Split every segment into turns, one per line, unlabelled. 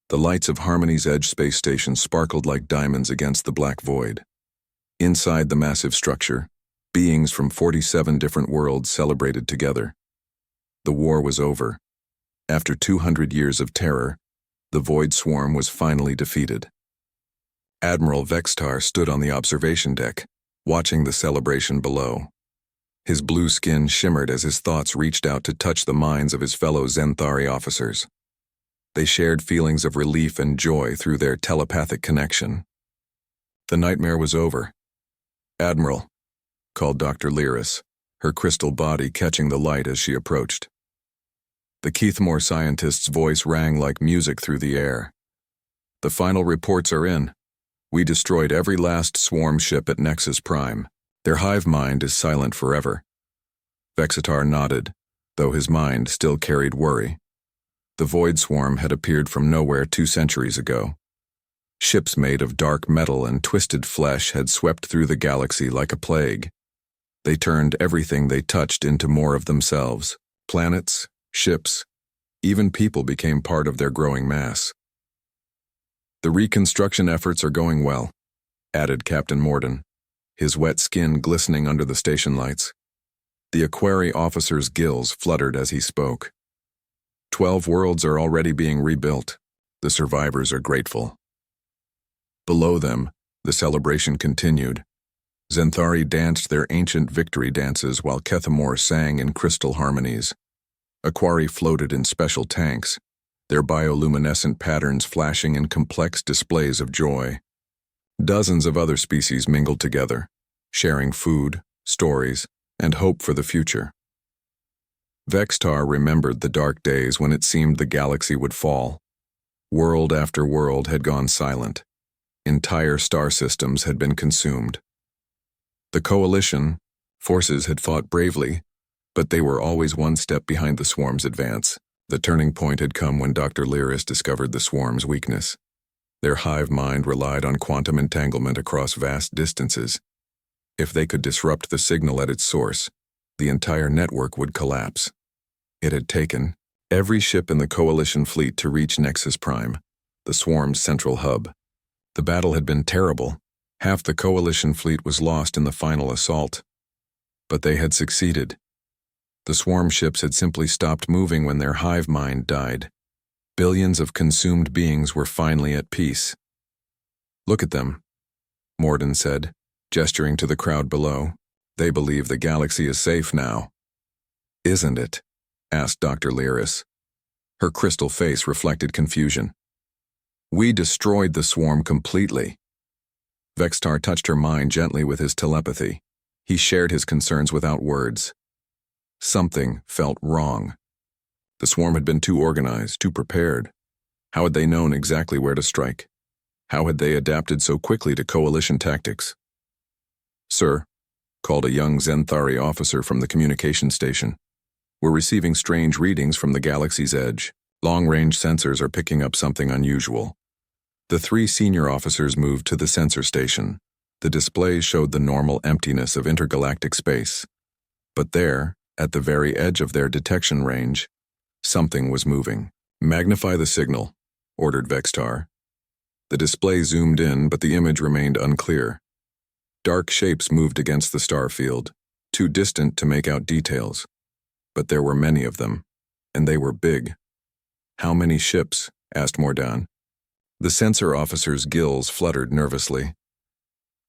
The lights of Harmony's Edge space station sparkled like diamonds against the black void. Inside the massive structure, beings from 47 different worlds celebrated together. The war was over. After 200 years of terror, the Void Swarm was finally defeated. Admiral Vextar stood on the observation deck, watching the celebration below. His blue skin shimmered as his thoughts reached out to touch the minds of his fellow Zenthari officers. They shared feelings of relief and joy through their telepathic connection. The nightmare was over. "Admiral," called Dr. Lyris, her crystal body catching the light as she approached. The Keithmore scientist's voice rang like music through the air. "The final reports are in. We destroyed every last swarm ship at Nexus Prime. Their hive mind is silent forever." Vexitar nodded, though his mind still carried worry. The Void Swarm had appeared from nowhere 2 centuries ago. Ships made of dark metal and twisted flesh had swept through the galaxy like a plague. They turned everything they touched into more of themselves. Planets, ships, even people became part of their growing mass. "The reconstruction efforts are going well," added Captain Morden, his wet skin glistening under the station lights. The Aquari officer's gills fluttered as he spoke. 12 worlds are already being rebuilt. The survivors are grateful. Below them, the celebration continued. Zenthari danced their ancient victory dances while Kethamore sang in crystal harmonies. Aquari floated in special tanks, their bioluminescent patterns flashing in complex displays of joy. Dozens of other species mingled together, sharing food, stories, and hope for the future. Vextar remembered the dark days when it seemed the galaxy would fall. World after world had gone silent. Entire star systems had been consumed. The Coalition forces had fought bravely, but they were always one step behind the Swarm's advance. The turning point had come when Dr. Lyris discovered the Swarm's weakness. Their hive mind relied on quantum entanglement across vast distances. If they could disrupt the signal at its source, the entire network would collapse. It had taken every ship in the Coalition fleet to reach Nexus Prime, the Swarm's central hub. The battle had been terrible. Half the Coalition fleet was lost in the final assault. But they had succeeded. The Swarm ships had simply stopped moving when their hive mind died. Billions of consumed beings were finally at peace. "Look at them," Morden said, gesturing to the crowd below. "They believe the galaxy is safe now." "Isn't it?" asked Dr. Lyris. Her crystal face reflected confusion. "We destroyed the Swarm completely." Vextar touched her mind gently with his telepathy. He shared his concerns without words. Something felt wrong. The Swarm had been too organized, too prepared. How had they known exactly where to strike? How had they adapted so quickly to Coalition tactics? "Sir," called a young Zenthari officer from the communication station. "We're receiving strange readings from the galaxy's edge. Long-range sensors are picking up something unusual." The 3 senior officers moved to the sensor station. The displays showed the normal emptiness of intergalactic space. But there, at the very edge of their detection range, something was moving. "Magnify the signal," ordered Vextar. The display zoomed in, but the image remained unclear. Dark shapes moved against the star field, too distant to make out details. But there were many of them, and they were big. "How many ships?" asked Mordan. The sensor officer's gills fluttered nervously.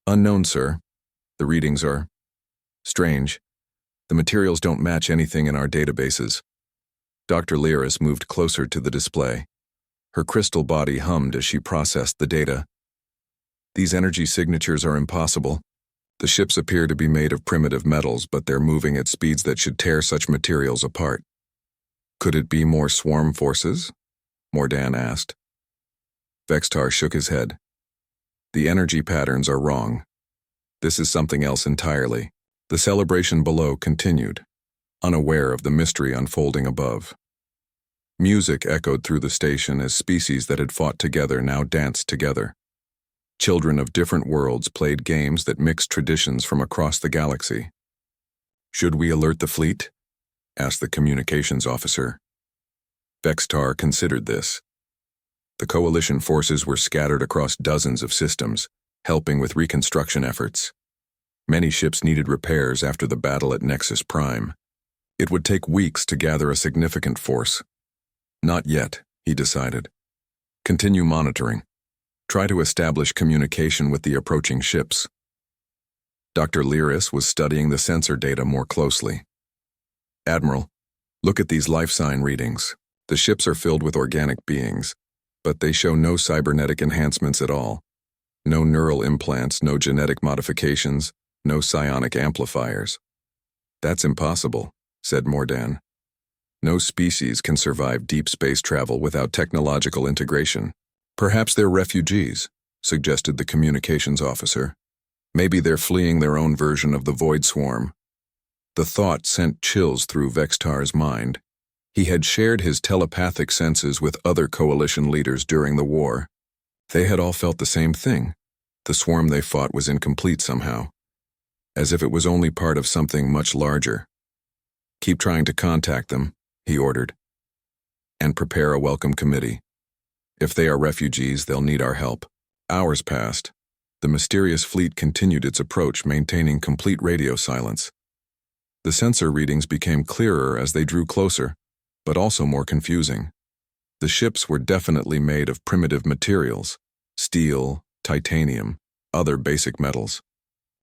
"Unknown, sir. The readings are strange. The materials don't match anything in our databases." Dr. Lyris moved closer to the display. Her crystal body hummed as she processed the data. "These energy signatures are impossible. The ships appear to be made of primitive metals, but they're moving at speeds that should tear such materials apart." "Could it be more swarm forces?" Mordan asked. Vextar shook his head. "The energy patterns are wrong. This is something else entirely." The celebration below continued, unaware of the mystery unfolding above. Music echoed through the station as species that had fought together now danced together. Children of different worlds played games that mixed traditions from across the galaxy. "Should we alert the fleet?" asked the communications officer. Vextar considered this. The coalition forces were scattered across dozens of systems, helping with reconstruction efforts. Many ships needed repairs after the battle at Nexus Prime. It would take weeks to gather a significant force. Not yet, he decided. Continue monitoring. Try to establish communication with the approaching ships. Dr. Lyris was studying the sensor data more closely. Admiral, look at these life sign readings. The ships are filled with organic beings, but they show no cybernetic enhancements at all. No neural implants, no genetic modifications, no psionic amplifiers. That's impossible, said Mordan. No species can survive deep space travel without technological integration. Perhaps they're refugees, suggested the communications officer. Maybe they're fleeing their own version of the Void Swarm. The thought sent chills through Vextar's mind. He had shared his telepathic senses with other coalition leaders during the war. They had all felt the same thing. The swarm they fought was incomplete somehow, as if it was only part of something much larger. Keep trying to contact them, he ordered, and prepare a welcome committee. If they are refugees, they'll need our help. Hours passed. The mysterious fleet continued its approach, maintaining complete radio silence. The sensor readings became clearer as they drew closer, but also more confusing. The ships were definitely made of primitive materials, steel, titanium, other basic metals.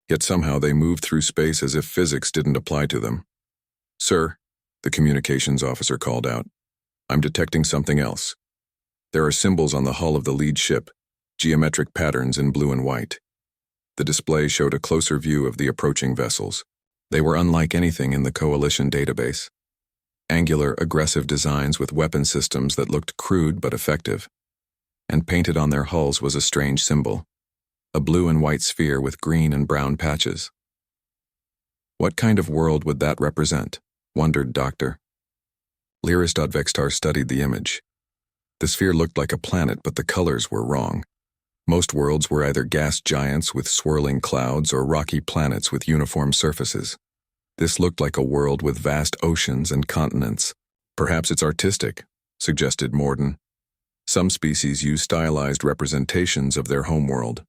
Yet somehow they moved through space as if physics didn't apply to them. Sir, the communications officer called out, I'm detecting something else. There are symbols on the hull of the lead ship, geometric patterns in blue and white. The display showed a closer view of the approaching vessels. They were unlike anything in the Coalition database. Angular, aggressive designs with weapon systems that looked crude but effective. And painted on their hulls was a strange symbol, a blue and white sphere with green and brown patches. What kind of world would that represent? Wondered Doctor. Lyris.Vextar studied the image. The sphere looked like a planet, but the colors were wrong. Most worlds were either gas giants with swirling clouds or rocky planets with uniform surfaces. This looked like a world with vast oceans and continents. Perhaps it's artistic, suggested Morden. Some species use stylized representations of their homeworld.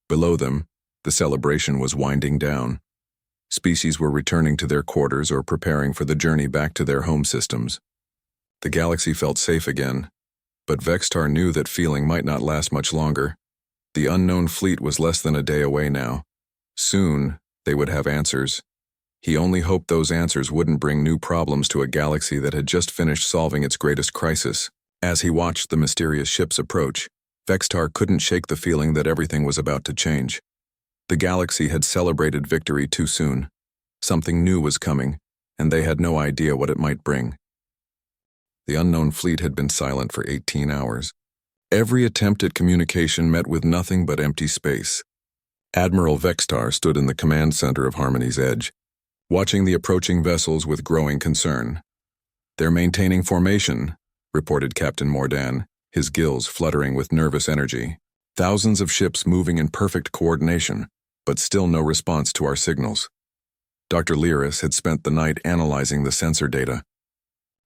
Below them, the celebration was winding down. Species were returning to their quarters or preparing for the journey back to their home systems. The galaxy felt safe again, but Vextar knew that feeling might not last much longer. The unknown fleet was less than a day away now. Soon, they would have answers. He only hoped those answers wouldn't bring new problems to a galaxy that had just finished solving its greatest crisis. As he watched the mysterious ships approach, Vextar couldn't shake the feeling that everything was about to change. The galaxy had celebrated victory too soon. Something new was coming, and they had no idea what it might bring. The unknown fleet had been silent for 18 hours. Every attempt at communication met with nothing but empty space. Admiral Vextar stood in the command center of Harmony's Edge, watching the approaching vessels with growing concern. They're maintaining formation, reported Captain Mordan, his gills fluttering with nervous energy. Thousands of ships moving in perfect coordination, but still no response to our signals. Dr. Lyris had spent the night analyzing the sensor data.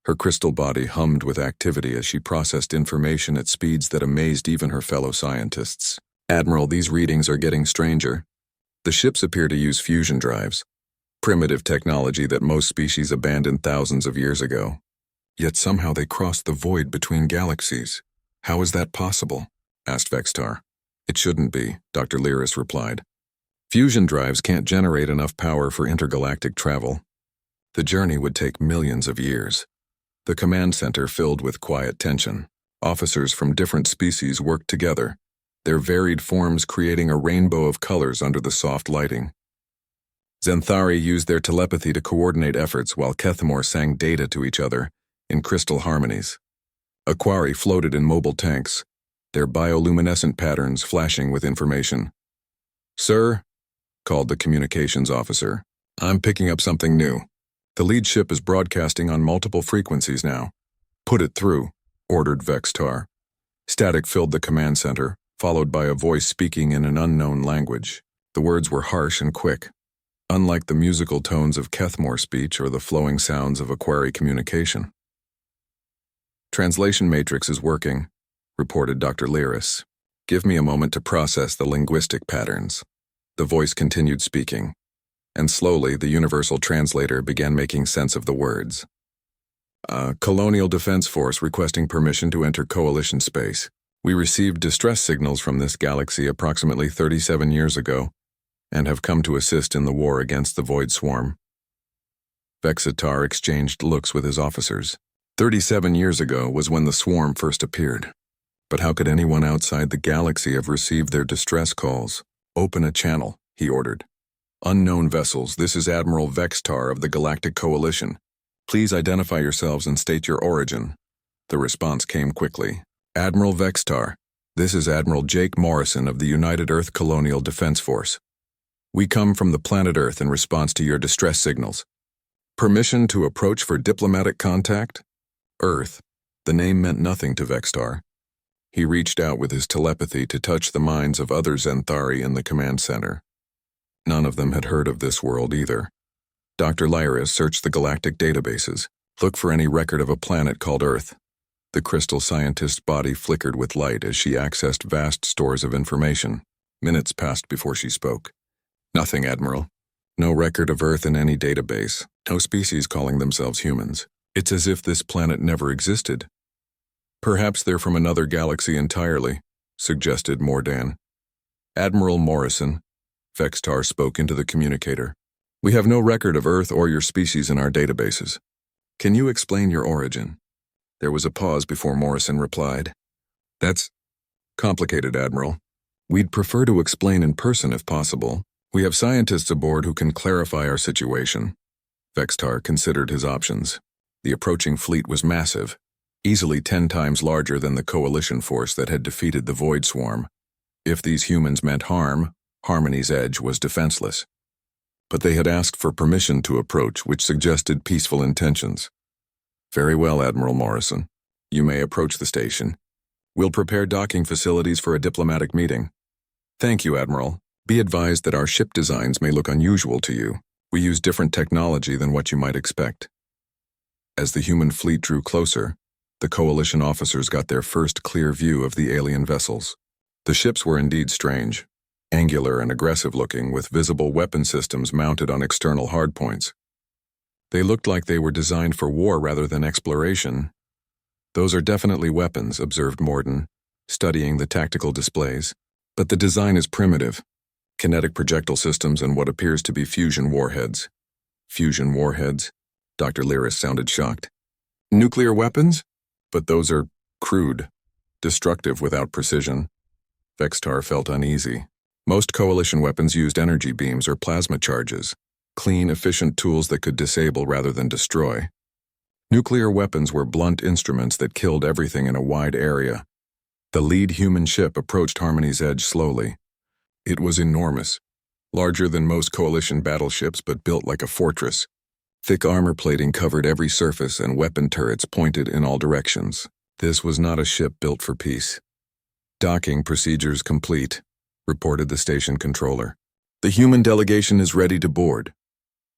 Her crystal body hummed with activity as she processed information at speeds that amazed even her fellow scientists. Admiral, these readings are getting stranger. The ships appear to use fusion drives, primitive technology that most species abandoned thousands of years ago. Yet somehow they crossed the void between galaxies. How is that possible? Asked Vextar. It shouldn't be, Dr. Lyris replied. Fusion drives can't generate enough power for intergalactic travel. The journey would take millions of years. The command center filled with quiet tension. Officers from different species worked together, their varied forms creating a rainbow of colors under the soft lighting. Zenthari used their telepathy to coordinate efforts while Kethmor sang data to each other in crystal harmonies. Aquari floated in mobile tanks, their bioluminescent patterns flashing with information. Sir, called the communications officer, I'm picking up something new. The lead ship is broadcasting on multiple frequencies now. Put it through, ordered Vextar. Static filled the command center, followed by a voice speaking in an unknown language. The words were harsh and quick, unlike the musical tones of Kethmor speech or the flowing sounds of Aquari communication. Translation matrix is working. reported Dr. Lyris. Give me a moment to process the linguistic patterns. The voice continued speaking, and slowly the universal translator began making sense of the words. Colonial Defense Force requesting permission to enter Coalition space. We received distress signals from this galaxy approximately 37 years ago, and have come to assist in the war against the Void Swarm. Vexitar exchanged looks with his officers. 37 years ago was when the swarm first appeared. But how could anyone outside the galaxy have received their distress calls? Open a channel, he ordered. Unknown vessels, this is Admiral Vexitar of the Galactic Coalition. Please identify yourselves and state your origin. The response came quickly. Admiral Vexitar, this is Admiral Jake Morrison of the United Earth Colonial Defense Force. We come from the planet Earth in response to your distress signals. Permission to approach for diplomatic contact? Earth. The name meant nothing to Vexitar. He reached out with his telepathy to touch the minds of other Zenthari in the command center. None of them had heard of this world either. Dr. Lyris searched the galactic databases. Look for any record of a planet called Earth. The crystal scientist's body flickered with light as she accessed vast stores of information. Minutes passed before she spoke. Nothing, Admiral. No record of Earth in any database. No species calling themselves humans. It's as if this planet never existed. Perhaps they're from another galaxy entirely, suggested Mordan. Admiral Morrison, Vexitar spoke into the communicator. We have no record of Earth or your species in our databases. Can you explain your origin? There was a pause before Morrison replied. That's complicated, Admiral. We'd prefer to explain in person if possible. We have scientists aboard who can clarify our situation. Vexitar considered his options. The approaching fleet was massive, easily 10 times larger than the coalition force that had defeated the Void Swarm. If these humans meant harm, Harmony's Edge was defenseless. But they had asked for permission to approach, which suggested peaceful intentions. Very well, Admiral Morrison. You may approach the station. We'll prepare docking facilities for a diplomatic meeting. Thank you, Admiral. Be advised that our ship designs may look unusual to you. We use different technology than what you might expect. As the human fleet drew closer, the coalition officers got their first clear view of the alien vessels. The ships were indeed strange, angular and aggressive-looking, with visible weapon systems mounted on external hardpoints. They looked like they were designed for war rather than exploration. Those are definitely weapons, observed Morden, studying the tactical displays. But the design is primitive. Kinetic projectile systems and what appears to be fusion warheads. Fusion warheads? Dr. Lyris sounded shocked. Nuclear weapons? But those are crude, destructive without precision. Vexitar felt uneasy. Most coalition weapons used energy beams or plasma charges, clean, efficient tools that could disable rather than destroy. Nuclear weapons were blunt instruments that killed everything in a wide area. The lead human ship approached Harmony's Edge slowly. It was enormous, larger than most coalition battleships but built like a fortress. Thick armor plating covered every surface and weapon turrets pointed in all directions. This was not a ship built for peace. Docking procedures complete, reported the station controller. The human delegation is ready to board.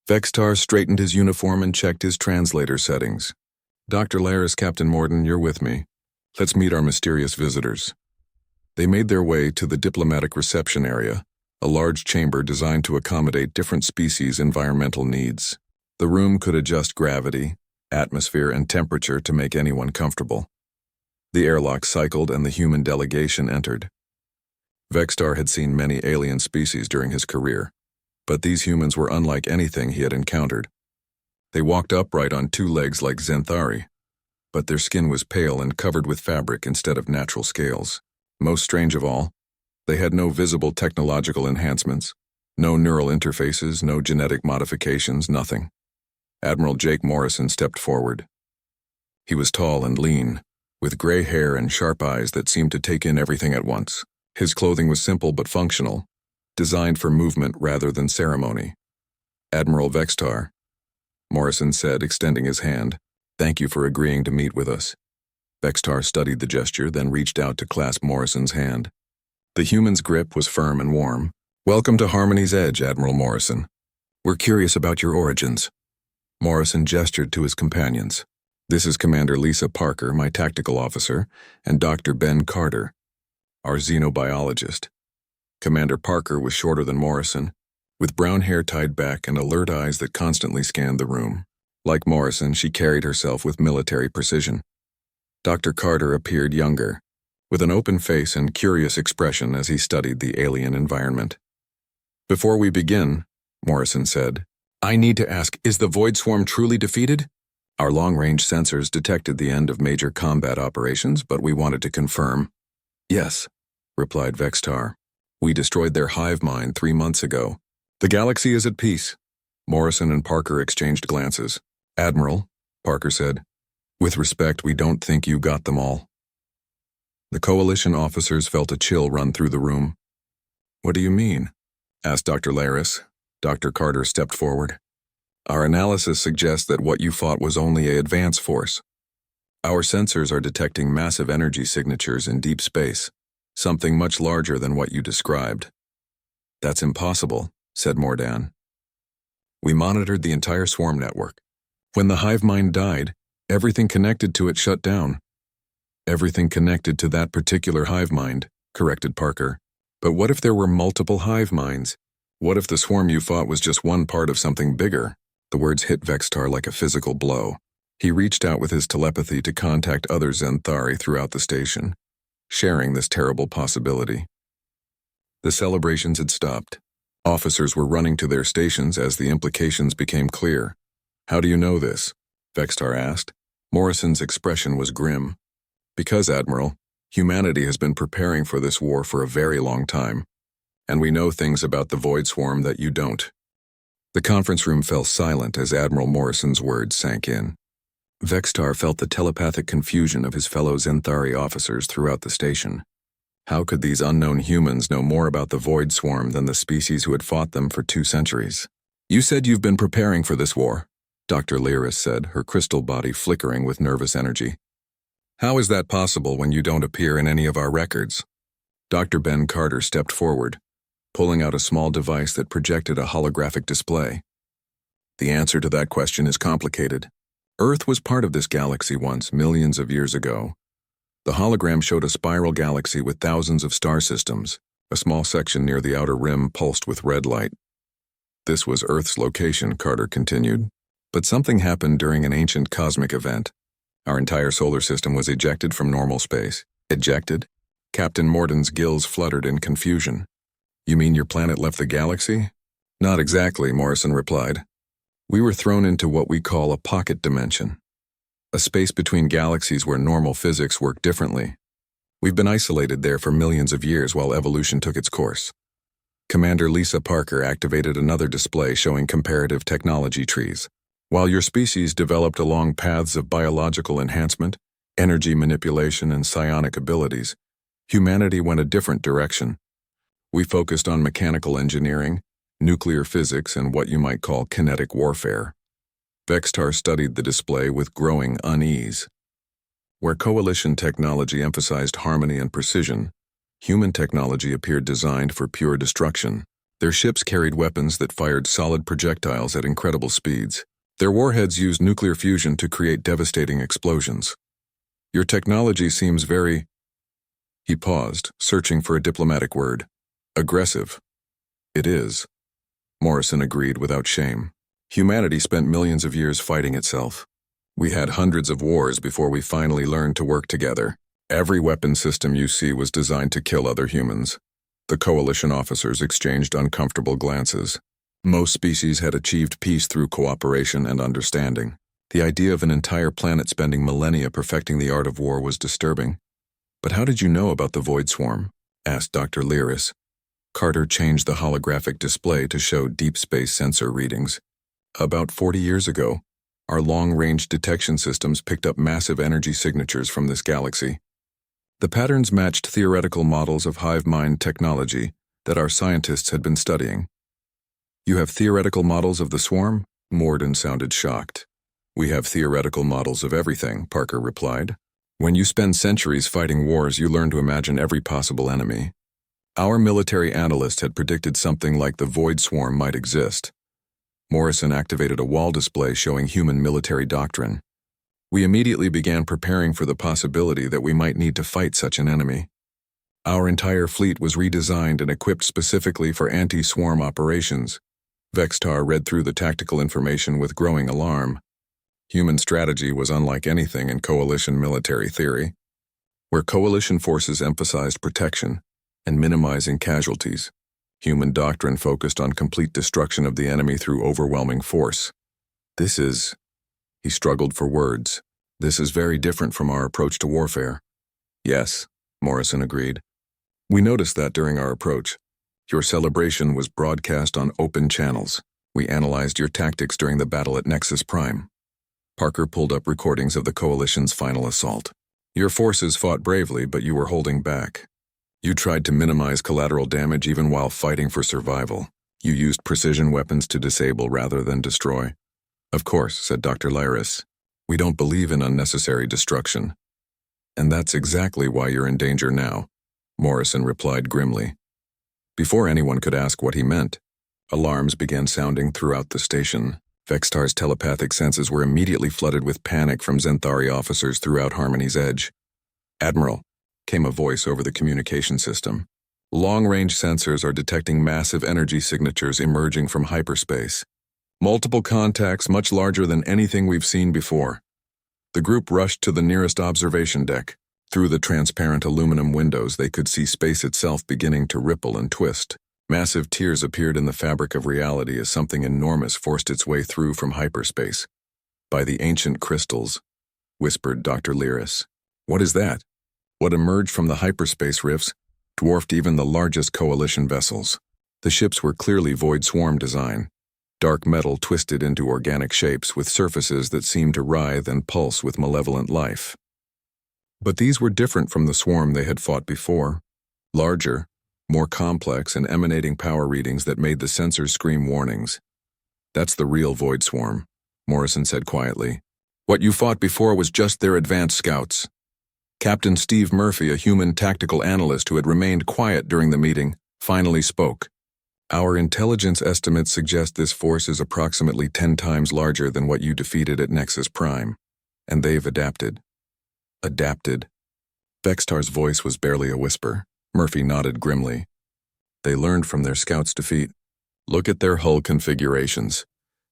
Vexitar straightened his uniform and checked his translator settings. Dr. Lyris, Captain Morden, you're with me. Let's meet our mysterious visitors. They made their way to the diplomatic reception area, a large chamber designed to accommodate different species' environmental needs. The room could adjust gravity, atmosphere, and temperature to make anyone comfortable. The airlock cycled and the human delegation entered. Vexitar had seen many alien species during his career, but these humans were unlike anything he had encountered. They walked upright on two legs like Zenthari, but their skin was pale and covered with fabric instead of natural scales. Most strange of all, they had no visible technological enhancements, no neural interfaces, no genetic modifications, nothing. Admiral Jake Morrison stepped forward. He was tall and lean, with gray hair and sharp eyes that seemed to take in everything at once. His clothing was simple but functional, designed for movement rather than ceremony. Admiral Vexitar, Morrison said, extending his hand. Thank you for agreeing to meet with us. Vexitar studied the gesture, then reached out to clasp Morrison's hand. The human's grip was firm and warm. Welcome to Harmony's Edge, Admiral Morrison. We're curious about your origins. Morrison gestured to his companions. This is Commander Lisa Parker, my tactical officer, and Dr. Ben Carter, our xenobiologist. Commander Parker was shorter than Morrison, with brown hair tied back and alert eyes that constantly scanned the room. Like Morrison, she carried herself with military precision. Dr. Carter appeared younger, with an open face and curious expression as he studied the alien environment. "Before we begin," Morrison said, "I need to ask, is the Void Swarm truly defeated? Our long-range sensors detected the end of major combat operations, but we wanted to confirm." "Yes," replied Vextar. "We destroyed their hive mind 3 months ago. The galaxy is at peace." Morrison and Parker exchanged glances. "Admiral," Parker said, "with respect, we don't think you got them all." The Coalition officers felt a chill run through the room. "What do you mean?" asked Dr. Laris. Dr. Carter stepped forward. "Our analysis suggests that what you fought was only an advance force. Our sensors are detecting massive energy signatures in deep space, something much larger than what you described." "That's impossible," said Mordan. "We monitored the entire swarm network. When the hive mind died, everything connected to it shut down." "Everything connected to that particular hive mind," corrected Parker. "But what if there were multiple hive minds? What if the swarm you fought was just one part of something bigger?" The words hit Vextar like a physical blow. He reached out with his telepathy to contact other Zenthari throughout the station, sharing this terrible possibility. The celebrations had stopped. Officers were running to their stations as the implications became clear. "How do you know this?" Vextar asked. Morrison's expression was grim. "Because, Admiral, humanity has been preparing for this war for a very long time, and we know things about the Void Swarm that you don't." The conference room fell silent as Admiral Morrison's words sank in. Vextar felt the telepathic confusion of his fellow Zenthari officers throughout the station. How could these unknown humans know more about the Void Swarm than the species who had fought them for 2 centuries? "You said you've been preparing for this war," Dr. Laris said, her crystal body flickering with nervous energy. "How is that possible when you don't appear in any of our records?" Dr. Ben Carter stepped forward, pulling out a small device that projected a holographic display. "The answer to that question is complicated. Earth was part of this galaxy once, millions of years ago. The hologram showed a spiral galaxy with thousands of star systems. A small section near the outer rim pulsed with red light. This was Earth's location," Carter continued. "But something happened during an ancient cosmic event. Our entire solar system was ejected from normal space." "Ejected?" Captain Morden's gills fluttered in confusion. "You mean your planet left the galaxy?" "Not exactly," Morrison replied. "We were thrown into what we call a pocket dimension, a space between galaxies where normal physics work differently. We've been isolated there for millions of years while evolution took its course." Commander Lisa Parker activated another display showing comparative technology trees. "While your species developed along paths of biological enhancement, energy manipulation, and psionic abilities, humanity went a different direction. We focused on mechanical engineering, nuclear physics, and what you might call kinetic warfare." Vextar studied the display with growing unease. Where Coalition technology emphasized harmony and precision, human technology appeared designed for pure destruction. Their ships carried weapons that fired solid projectiles at incredible speeds. Their warheads used nuclear fusion to create devastating explosions. "Your technology seems very—" He paused, searching for a diplomatic word. "Aggressive." "It is," Morrison agreed without shame. "Humanity spent millions of years fighting itself. We had hundreds of wars before we finally learned to work together. Every weapon system you see was designed to kill other humans." The Coalition officers exchanged uncomfortable glances. Most species had achieved peace through cooperation and understanding. The idea of an entire planet spending millennia perfecting the art of war was disturbing. "But how did you know about the Void Swarm?" asked Dr. Laris. Carter changed the holographic display to show deep space sensor readings. "About 40 years ago, our long-range detection systems picked up massive energy signatures from this galaxy. The patterns matched theoretical models of hive mind technology that our scientists had been studying." "You have theoretical models of the swarm?" Morden sounded shocked. "We have theoretical models of everything," Parker replied. "When you spend centuries fighting wars, you learn to imagine every possible enemy. Our military analyst had predicted something like the Void Swarm might exist." Morrison activated a wall display showing human military doctrine. We immediately began preparing for the possibility that we might need to fight such an enemy. Our entire fleet was redesigned and equipped specifically for anti-swarm operations. Vextar read through the tactical information with growing alarm. Human strategy was unlike anything in coalition military theory, where coalition forces emphasized protection and minimizing casualties. Human doctrine focused on complete destruction of the enemy through overwhelming force. He struggled for words. This is very different from our approach to warfare. Yes, Morrison agreed. We noticed that during our approach. Your celebration was broadcast on open channels. We analyzed your tactics during the battle at Nexus Prime. Parker pulled up recordings of the Coalition's final assault. Your forces fought bravely, but you were holding back. You tried to minimize collateral damage even while fighting for survival. You used precision weapons to disable rather than destroy. Of course, said Dr. Lyris. We don't believe in unnecessary destruction. And that's exactly why you're in danger now, Morrison replied grimly. Before anyone could ask what he meant, alarms began sounding throughout the station. Vextar's telepathic senses were immediately flooded with panic from Zenthari officers throughout Harmony's Edge. Admiral, came a voice over the communication system. Long-range sensors are detecting massive energy signatures emerging from hyperspace. Multiple contacts much larger than anything we've seen before. The group rushed to the nearest observation deck. Through the transparent aluminum windows, they could see space itself beginning to ripple and twist. Massive tears appeared in the fabric of reality as something enormous forced its way through from hyperspace. By the ancient crystals, whispered Dr. Lyris. What is that? What emerged from the hyperspace rifts dwarfed even the largest coalition vessels. The ships were clearly Void Swarm design. Dark metal twisted into organic shapes with surfaces that seemed to writhe and pulse with malevolent life. But these were different from the swarm they had fought before. Larger, more complex, and emanating power readings that made the sensors scream warnings. That's the real Void Swarm, Morrison said quietly. What you fought before was just their advanced scouts. Captain Steve Murphy, a human tactical analyst who had remained quiet during the meeting, finally spoke. Our intelligence estimates suggest this force is approximately 10 times larger than what you defeated at Nexus Prime, and they've adapted. Adapted? Vextar's voice was barely a whisper. Murphy nodded grimly. They learned from their scouts' defeat. Look at their hull configurations.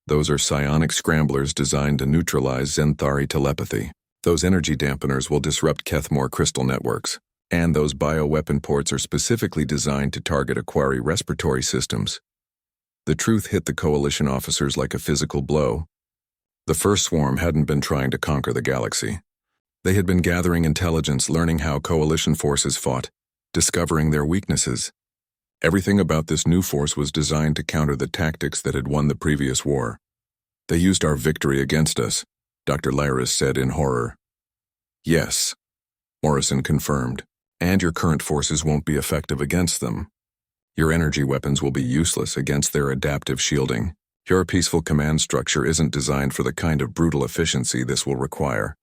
Those are psionic scramblers designed to neutralize Zenthari telepathy. Those energy dampeners will disrupt Kethmore crystal networks. And those bioweapon ports are specifically designed to target Aquari respiratory systems. The truth hit the Coalition officers like a physical blow. The first swarm hadn't been trying to conquer the galaxy. They had been gathering intelligence, learning how Coalition forces fought, discovering their weaknesses. Everything about this new force was designed to counter the tactics that had won the previous war. They used our victory against us, Dr. Lyris said in horror. Yes, Morrison confirmed. And your current forces won't be effective against them. Your energy weapons will be useless against their adaptive shielding. Your peaceful command structure isn't designed for the kind of brutal efficiency this will require.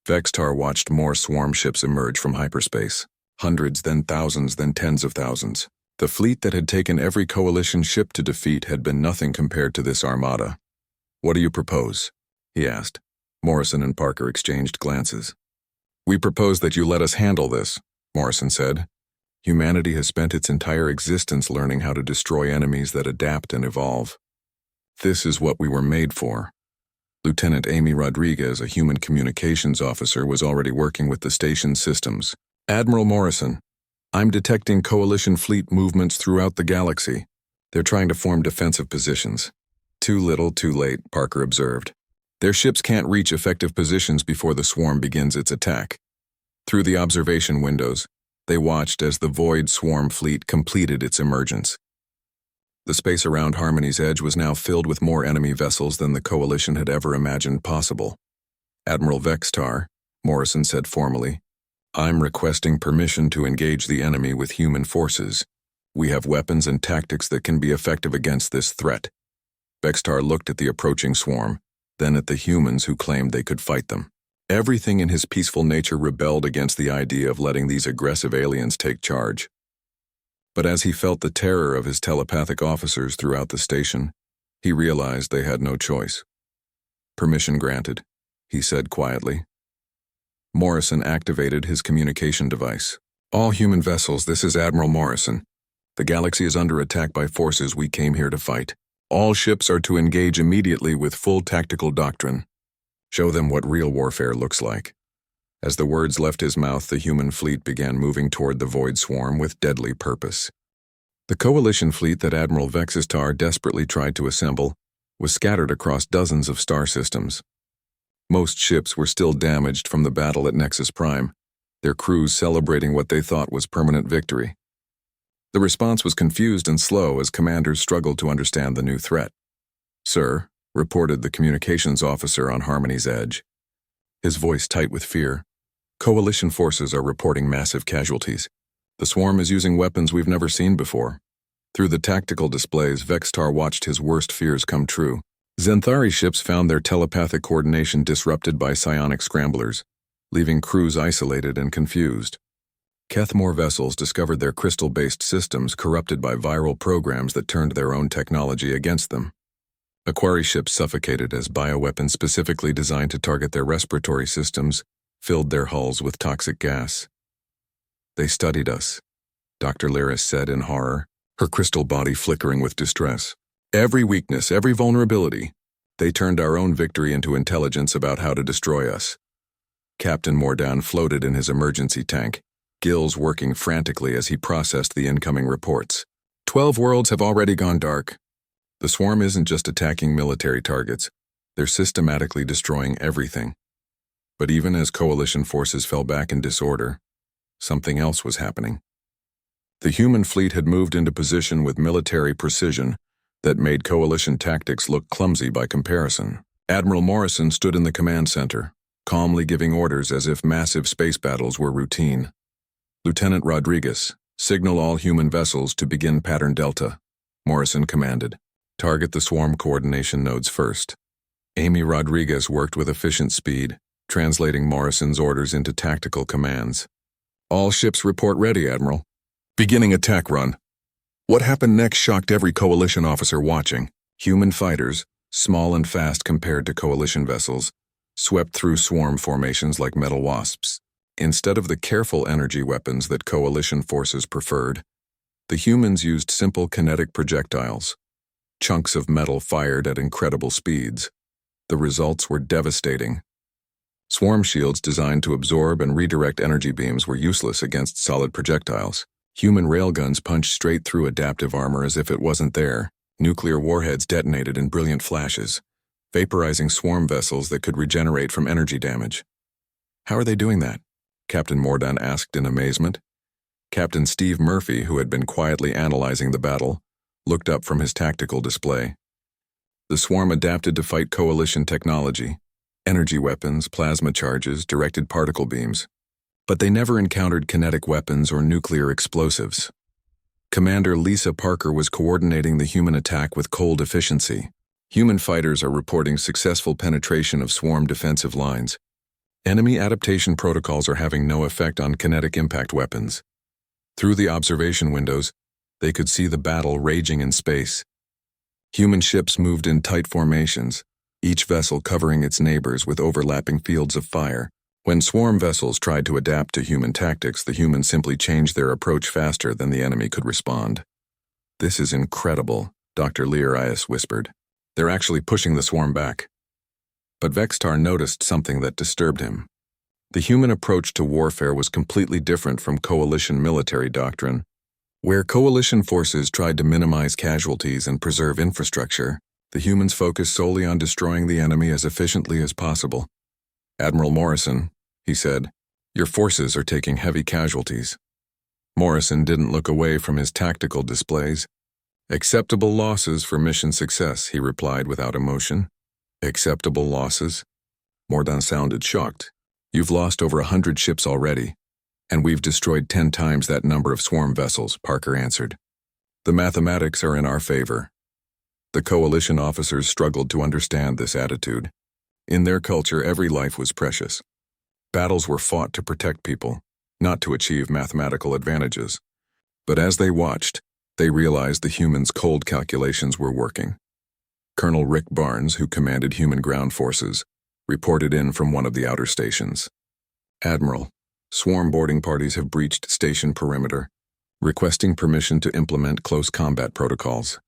Vextar watched more swarm ships emerge from hyperspace. Hundreds, then thousands, then tens of thousands. The fleet that had taken every coalition ship to defeat had been nothing compared to this armada. What do you propose? He asked. Morrison and Parker exchanged glances. We propose that you let us handle this, Morrison said. Humanity has spent its entire existence learning how to destroy enemies that adapt and evolve. This is what we were made for. Lieutenant Amy Rodriguez, a human communications officer, was already working with the station's systems. Admiral Morrison, I'm detecting Coalition fleet movements throughout the galaxy. They're trying to form defensive positions. Too little, too late, Parker observed. Their ships can't reach effective positions before the swarm begins its attack. Through the observation windows, they watched as the Void Swarm fleet completed its emergence. The space around Harmony's Edge was now filled with more enemy vessels than the Coalition had ever imagined possible. Admiral Vextar, Morrison said formally, I'm requesting permission to engage the enemy with human forces. We have weapons and tactics that can be effective against this threat. Vextar looked at the approaching swarm, then at the humans who claimed they could fight them. Everything in his peaceful nature rebelled against the idea of letting these aggressive aliens take charge. But as he felt the terror of his telepathic officers throughout the station, he realized they had no choice. Permission granted. he said quietly. Morrison activated his communication device. All human vessels, this is Admiral Morrison. The galaxy is under attack by forces we came here to fight. All ships are to engage immediately with full tactical doctrine. Show them what real warfare looks like. As the words left his mouth, the human fleet began moving toward the void swarm with deadly purpose. The coalition fleet that Admiral Vexistar desperately tried to assemble was scattered across dozens of star systems. Most ships were still damaged from the battle at Nexus Prime, their crews celebrating what they thought was permanent victory. The response was confused and slow as commanders struggled to understand the new threat. "Sir," reported the communications officer on Harmony's edge, his voice tight with fear, "Coalition forces are reporting massive casualties. The swarm is using weapons we've never seen before." Through the tactical displays, Vextar watched his worst fears come true. Zenthari ships found their telepathic coordination disrupted by psionic scramblers, leaving crews isolated and confused. Kethmore vessels discovered their crystal-based systems corrupted by viral programs that turned their own technology against them. Aquari ships suffocated as bioweapons specifically designed to target their respiratory systems filled their hulls with toxic gas. "They studied us," Dr. Lyris said in horror, her crystal body flickering with distress. "Every weakness, every vulnerability. They turned our own victory into intelligence about how to destroy us." Captain Mordan floated in his emergency tank, gills working frantically as he processed the incoming reports. 12 worlds have already gone dark. The swarm isn't just attacking military targets, they're systematically destroying everything. But even as coalition forces fell back in disorder, something else was happening. The human fleet had moved into position with military precision that made coalition tactics look clumsy by comparison. Admiral Morrison stood in the command center, calmly giving orders as if massive space battles were routine. "Lieutenant Rodriguez, signal all human vessels to begin pattern Delta," Morrison commanded. "Target the swarm coordination nodes first." Amy Rodriguez worked with efficient speed, translating Morrison's orders into tactical commands. "All ships report ready, Admiral. Beginning attack run." What happened next shocked every coalition officer watching. Human fighters, small and fast compared to coalition vessels, swept through swarm formations like metal wasps. Instead of the careful energy weapons that coalition forces preferred, the humans used simple kinetic projectiles. Chunks of metal fired at incredible speeds. The results were devastating. Swarm shields designed to absorb and redirect energy beams were useless against solid projectiles. Human railguns punched straight through adaptive armor as if it wasn't there. Nuclear warheads detonated in brilliant flashes, vaporizing swarm vessels that could regenerate from energy damage. "How are they doing that?" Captain Mordan asked in amazement. Captain Steve Murphy, who had been quietly analyzing the battle, looked up from his tactical display. The swarm adapted to fight coalition technology, energy weapons, plasma charges, directed particle beams. But they never encountered kinetic weapons or nuclear explosives. Commander Lisa Parker was coordinating the human attack with cold efficiency. Human fighters are reporting successful penetration of swarm defensive lines. Enemy adaptation protocols are having no effect on kinetic impact weapons. Through the observation windows, they could see the battle raging in space. Human ships moved in tight formations, each vessel covering its neighbors with overlapping fields of fire. When swarm vessels tried to adapt to human tactics, the humans simply changed their approach faster than the enemy could respond. "This is incredible," Dr. Lyris whispered. "They're actually pushing the swarm back." But Vextar noticed something that disturbed him. The human approach to warfare was completely different from coalition military doctrine. Where coalition forces tried to minimize casualties and preserve infrastructure, the humans focused solely on destroying the enemy as efficiently as possible. "Admiral Morrison," he said, "your forces are taking heavy casualties." Morrison didn't look away from his tactical displays. "Acceptable losses for mission success," he replied without emotion. "Acceptable losses?" Mordan sounded shocked. "You've lost over 100 ships already, and we've destroyed 10 times that number of swarm vessels," Parker answered. "The mathematics are in our favor." The coalition officers struggled to understand this attitude. In their culture, every life was precious. Battles were fought to protect people, not to achieve mathematical advantages. But as they watched, they realized the humans' cold calculations were working. Colonel Rick Barnes, who commanded human ground forces, reported in from one of the outer stations. Admiral, swarm boarding parties have breached station perimeter, requesting permission to implement close combat protocols.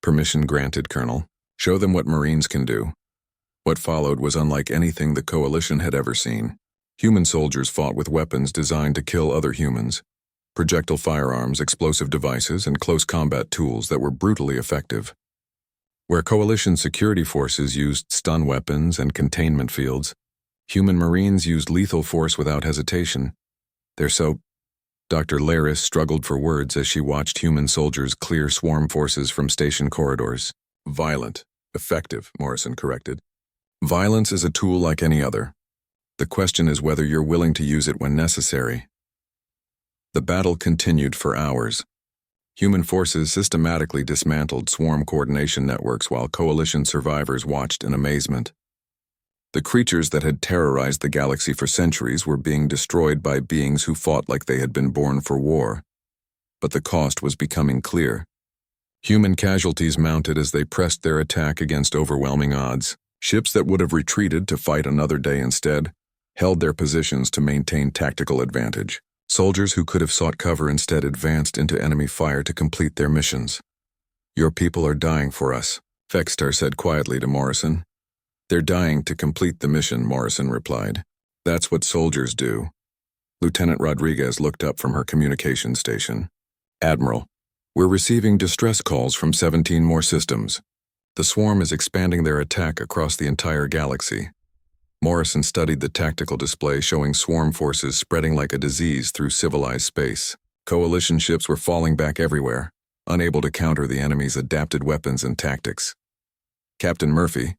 Permission granted, Colonel. Show them what Marines can do. What followed was unlike anything the Coalition had ever seen. Human soldiers fought with weapons designed to kill other humans, projectile firearms, explosive devices, and close combat tools that were brutally effective. Where Coalition security forces used stun weapons and containment fields, human Marines used lethal force without hesitation. Dr. Laris struggled for words as she watched human soldiers clear swarm forces from station corridors. Violent. Effective, Morrison corrected. Violence is a tool like any other. The question is whether you're willing to use it when necessary. The battle continued for hours. Human forces systematically dismantled swarm coordination networks while Coalition survivors watched in amazement. The creatures that had terrorized the galaxy for centuries were being destroyed by beings who fought like they had been born for war. But the cost was becoming clear. Human casualties mounted as they pressed their attack against overwhelming odds. Ships that would have retreated to fight another day instead held their positions to maintain tactical advantage. Soldiers who could have sought cover instead advanced into enemy fire to complete their missions. "Your people are dying for us," Vextar said quietly to Morrison. "They're dying to complete the mission," Morrison replied. "That's what soldiers do." Lieutenant Rodriguez looked up from her communication station. "Admiral, we're receiving distress calls from 17 more systems. The swarm is expanding their attack across the entire galaxy." Morrison studied the tactical display showing swarm forces spreading like a disease through civilized space. Coalition ships were falling back everywhere, unable to counter the enemy's adapted weapons and tactics. "Captain Murphy,"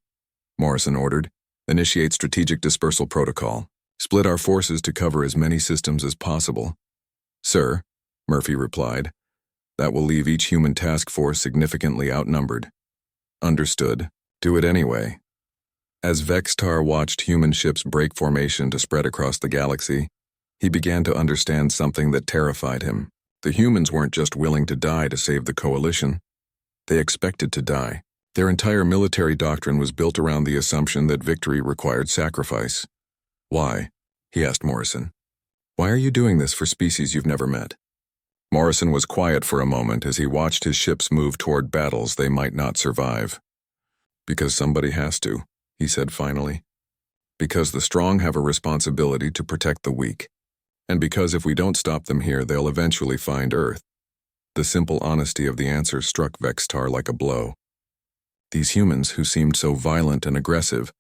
Morrison ordered, "initiate strategic dispersal protocol. Split our forces to cover as many systems as possible." "Sir," Murphy replied, "that will leave each human task force significantly outnumbered." "Understood. Do it anyway." As Vextar watched human ships break formation to spread across the galaxy, he began to understand something that terrified him. The humans weren't just willing to die to save the Coalition. They expected to die. Their entire military doctrine was built around the assumption that victory required sacrifice. "Why?" he asked Morrison. "Why are you doing this for species you've never met?" Morrison was quiet for a moment as he watched his ships move toward battles they might not survive. "Because somebody has to," he said finally. "Because the strong have a responsibility to protect the weak. And because if we don't stop them here, they'll eventually find Earth." The simple honesty of the answer struck Vextar like a blow. These humans, who seemed so violent and aggressive,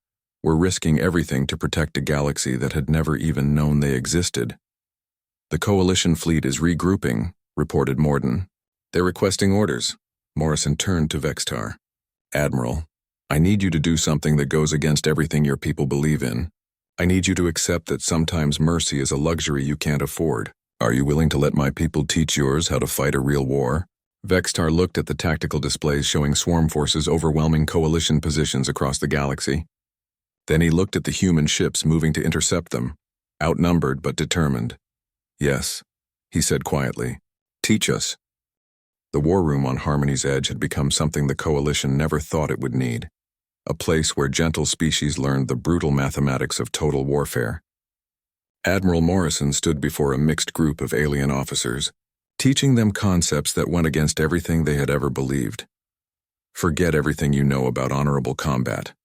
were risking everything to protect a galaxy that had never even known they existed. "The Coalition fleet is regrouping," reported Morden. "They're requesting orders." Morrison turned to Vextar. "Admiral, I need you to do something that goes against everything your people believe in. I need you to accept that sometimes mercy is a luxury you can't afford. Are you willing to let my people teach yours how to fight a real war?" Vextar looked at the tactical displays showing swarm forces overwhelming Coalition positions across the galaxy. Then he looked at the human ships moving to intercept them, outnumbered but determined. "Yes," he said quietly. "Teach us." The war room on Harmony's Edge had become something the Coalition never thought it would need. A place where gentle species learned the brutal mathematics of total warfare. Admiral Morrison stood before a mixed group of alien officers, teaching them concepts that went against everything they had ever believed. "Forget everything you know about honorable combat,"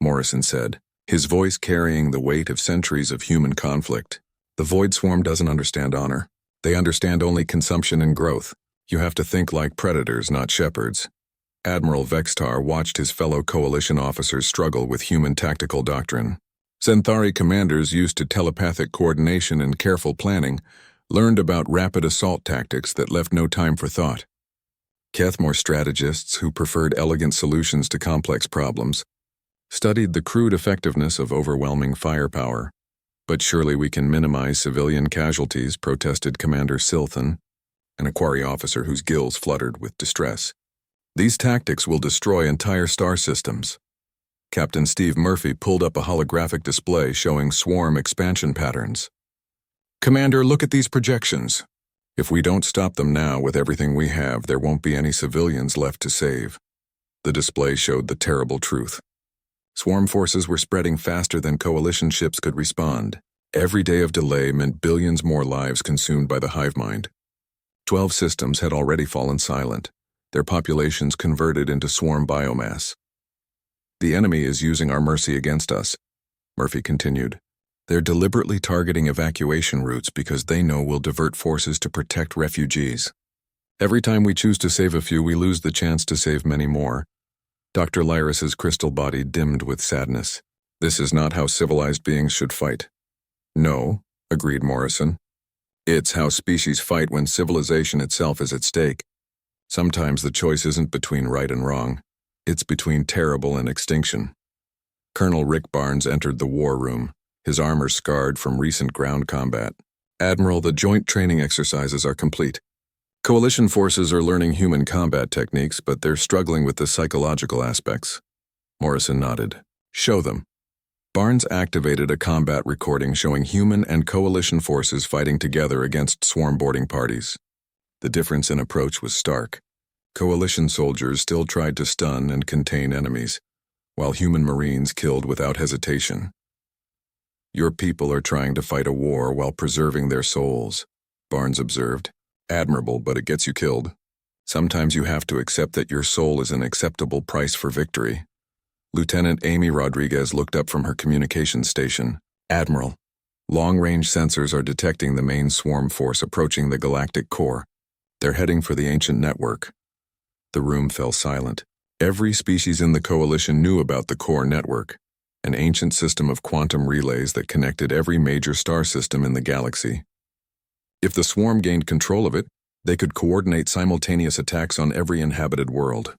Morrison said, his voice carrying the weight of centuries of human conflict. "The Void Swarm doesn't understand honor. They understand only consumption and growth. You have to think like predators, not shepherds." Admiral Vextar watched his fellow Coalition officers struggle with human tactical doctrine. Centauri commanders used to telepathic coordination and careful planning learned about rapid assault tactics that left no time for thought. Kethmore strategists, who preferred elegant solutions to complex problems, studied the crude effectiveness of overwhelming firepower. "But surely we can minimize civilian casualties," protested Commander Silthan, an Aquari officer whose gills fluttered with distress. "These tactics will destroy entire star systems." Captain Steve Murphy pulled up a holographic display showing swarm expansion patterns. "Commander, look at these projections. If we don't stop them now with everything we have, there won't be any civilians left to save." The display showed the terrible truth. Swarm forces were spreading faster than coalition ships could respond. Every day of delay meant billions more lives consumed by the hive mind. 12 systems had already fallen silent, their populations converted into swarm biomass. The enemy is using our mercy against us, Murphy continued. They're deliberately targeting evacuation routes because they know we'll divert forces to protect refugees. Every time we choose to save a few, we lose the chance to save many more. Dr. Lyris's crystal body dimmed with sadness. This is not how civilized beings should fight. No, agreed Morrison. It's how species fight when civilization itself is at stake. Sometimes the choice isn't between right and wrong. It's between terrible and extinction. Colonel Rick Barnes entered the war room, his armor scarred from recent ground combat. Admiral, the joint training exercises are complete. Coalition forces are learning human combat techniques, but they're struggling with the psychological aspects. Morrison nodded. Show them. Barnes activated a combat recording showing human and coalition forces fighting together against swarm boarding parties. The difference in approach was stark. Coalition soldiers still tried to stun and contain enemies, while human Marines killed without hesitation. Your people are trying to fight a war while preserving their souls, Barnes observed. Admirable, but it gets you killed. Sometimes you have to accept that your soul is an acceptable price for victory. Lieutenant Amy Rodriguez looked up from her communications station. Admiral, long-range sensors are detecting the main swarm force approaching the galactic core. They're heading for the ancient network. The room fell silent. Every species in the coalition knew about the core network, an ancient system of quantum relays that connected every major star system in the galaxy. If the swarm gained control of it, they could coordinate simultaneous attacks on every inhabited world.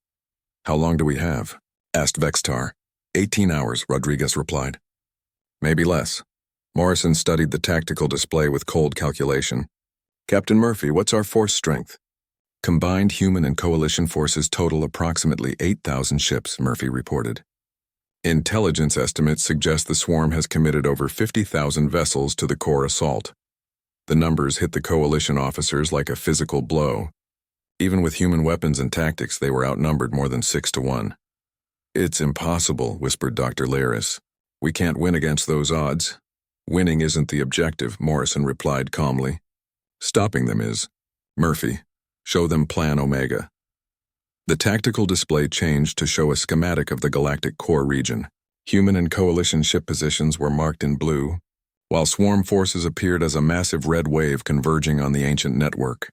How long do we have? Asked Vextar. 18 hours, Rodriguez replied. Maybe less. Morrison studied the tactical display with cold calculation. Captain Murphy, what's our force strength? Combined human and coalition forces total approximately 8,000 ships, Murphy reported. Intelligence estimates suggest the swarm has committed over 50,000 vessels to the core assault. The numbers hit the coalition officers like a physical blow. Even with human weapons and tactics, they were outnumbered more than 6-1. It's impossible, whispered Dr. Lyris. We can't win against those odds. Winning isn't the objective, Morrison replied calmly. Stopping them is. Murphy, show them Plan Omega. The tactical display changed to show a schematic of the galactic core region. Human and coalition ship positions were marked in blue, while swarm forces appeared as a massive red wave converging on the ancient network.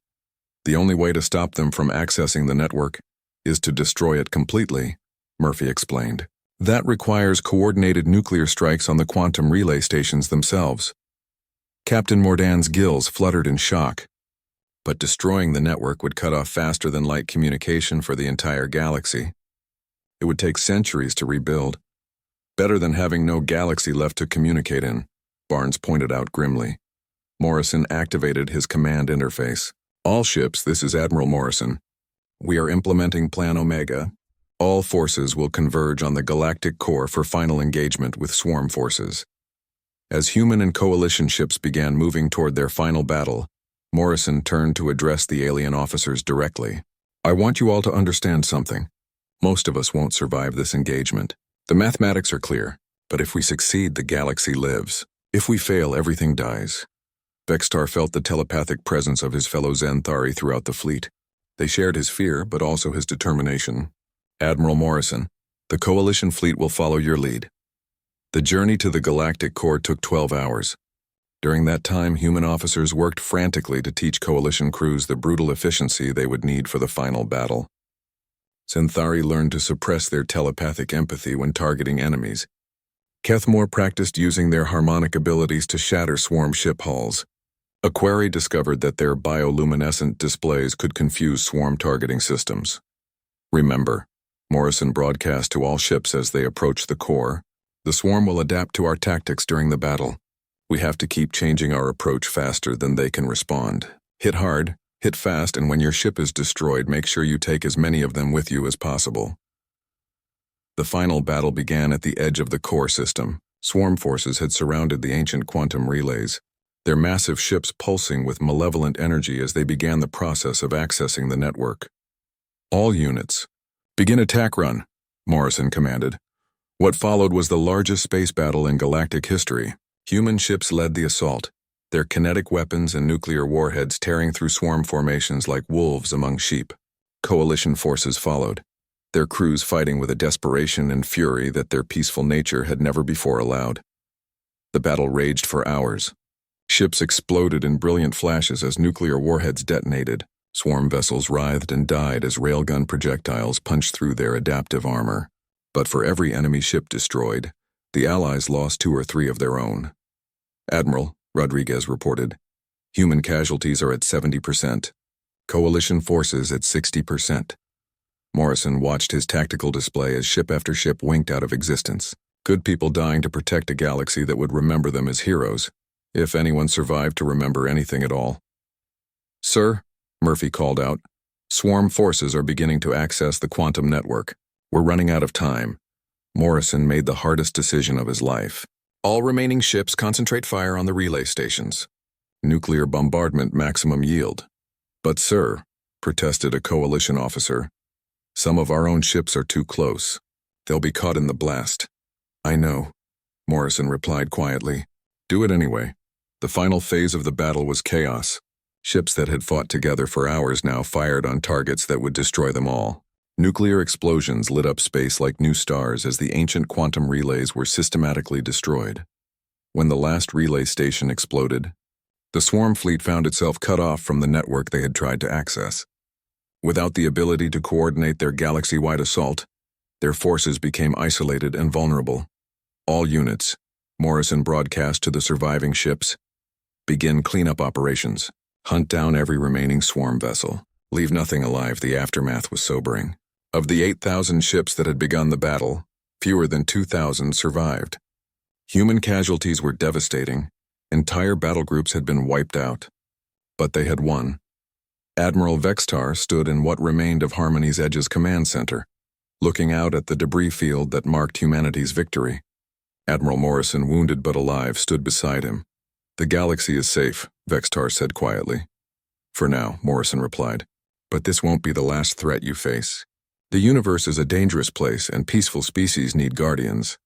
The only way to stop them from accessing the network is to destroy it completely, Murphy explained. That requires coordinated nuclear strikes on the quantum relay stations themselves. Captain Mordan's gills fluttered in shock. But destroying the network would cut off faster than light communication for the entire galaxy. It would take centuries to rebuild. Better than having no galaxy left to communicate in, Barnes pointed out grimly. Morrison activated his command interface. All ships, this is Admiral Morrison. We are implementing Plan Omega. All forces will converge on the galactic core for final engagement with swarm forces. As human and coalition ships began moving toward their final battle, Morrison turned to address the alien officers directly. I want you all to understand something. Most of us won't survive this engagement. The mathematics are clear, but if we succeed, the galaxy lives. If we fail, everything dies. Vextar felt the telepathic presence of his fellow Xanthari throughout the fleet. They shared his fear, but also his determination. Admiral Morrison, the coalition fleet will follow your lead. The journey to the galactic core took 12 hours. During that time, human officers worked frantically to teach coalition crews the brutal efficiency they would need for the final battle. Xanthari learned to suppress their telepathic empathy when targeting enemies. Kethmore practiced using their harmonic abilities to shatter swarm ship hulls. Aquari discovered that their bioluminescent displays could confuse swarm targeting systems. Remember, Morrison broadcast to all ships as they approach the core, the swarm will adapt to our tactics during the battle. We have to keep changing our approach faster than they can respond. Hit hard, hit fast, and when your ship is destroyed, make sure you take as many of them with you as possible. The final battle began at the edge of the core system. Swarm forces had surrounded the ancient quantum relays, their massive ships pulsing with malevolent energy as they began the process of accessing the network. All units, begin attack run, Morrison commanded. What followed was the largest space battle in galactic history. Human ships led the assault, their kinetic weapons and nuclear warheads tearing through swarm formations like wolves among sheep. Coalition forces followed, their crews fighting with a desperation and fury that their peaceful nature had never before allowed. The battle raged for hours. Ships exploded in brilliant flashes as nuclear warheads detonated. Swarm vessels writhed and died as railgun projectiles punched through their adaptive armor. But for every enemy ship destroyed, the Allies lost 2 or 3 of their own. Admiral Rodriguez reported, "Human casualties are at 70%. Coalition forces at 60%. Morrison watched his tactical display as ship after ship winked out of existence. Good people dying to protect a galaxy that would remember them as heroes, if anyone survived to remember anything at all. "Sir," Murphy called out, "swarm forces are beginning to access the quantum network. We're running out of time." Morrison made the hardest decision of his life. "All remaining ships concentrate fire on the relay stations. Nuclear bombardment maximum yield." "But sir," protested a coalition officer, "some of our own ships are too close. They'll be caught in the blast." "I know," Morrison replied quietly. "Do it anyway." The final phase of the battle was chaos. Ships that had fought together for hours now fired on targets that would destroy them all. Nuclear explosions lit up space like new stars as the ancient quantum relays were systematically destroyed. When the last relay station exploded, the swarm fleet found itself cut off from the network they had tried to access. Without the ability to coordinate their galaxy-wide assault, their forces became isolated and vulnerable. "All units," Morrison broadcast to the surviving ships, "begin cleanup operations. Hunt down every remaining swarm vessel. Leave nothing alive." The aftermath was sobering. Of the 8,000 ships that had begun the battle, fewer than 2,000 survived. Human casualties were devastating. Entire battle groups had been wiped out. But they had won. Admiral Vextar stood in what remained of Harmony's Edge's command center, looking out at the debris field that marked humanity's victory. Admiral Morrison, wounded but alive, stood beside him. "The galaxy is safe," Vextar said quietly. "For now," Morrison replied. "But this won't be the last threat you face. The universe is a dangerous place, and peaceful species need guardians."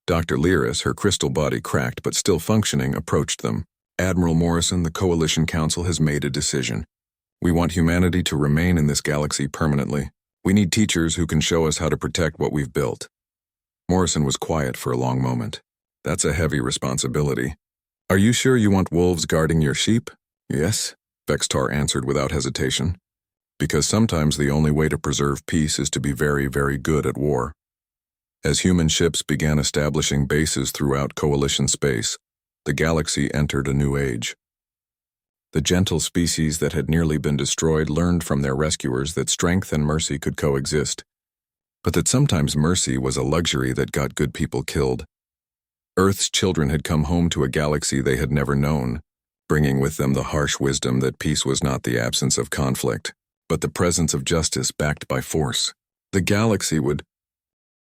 Dr. Lyris, her crystal body cracked but still functioning, approached them. "Admiral Morrison, the Coalition Council has made a decision. We want humanity to remain in this galaxy permanently. We need teachers who can show us how to protect what we've built." Morrison was quiet for a long moment. "That's a heavy responsibility. Are you sure you want wolves guarding your sheep?" "Yes," Vextar answered without hesitation. "Because sometimes the only way to preserve peace is to be very, very good at war." As human ships began establishing bases throughout Coalition space, the galaxy entered a new age. The gentle species that had nearly been destroyed learned from their rescuers that strength and mercy could coexist, but that sometimes mercy was a luxury that got good people killed. Earth's children had come home to a galaxy they had never known, bringing with them the harsh wisdom that peace was not the absence of conflict, but the presence of justice backed by force. The galaxy would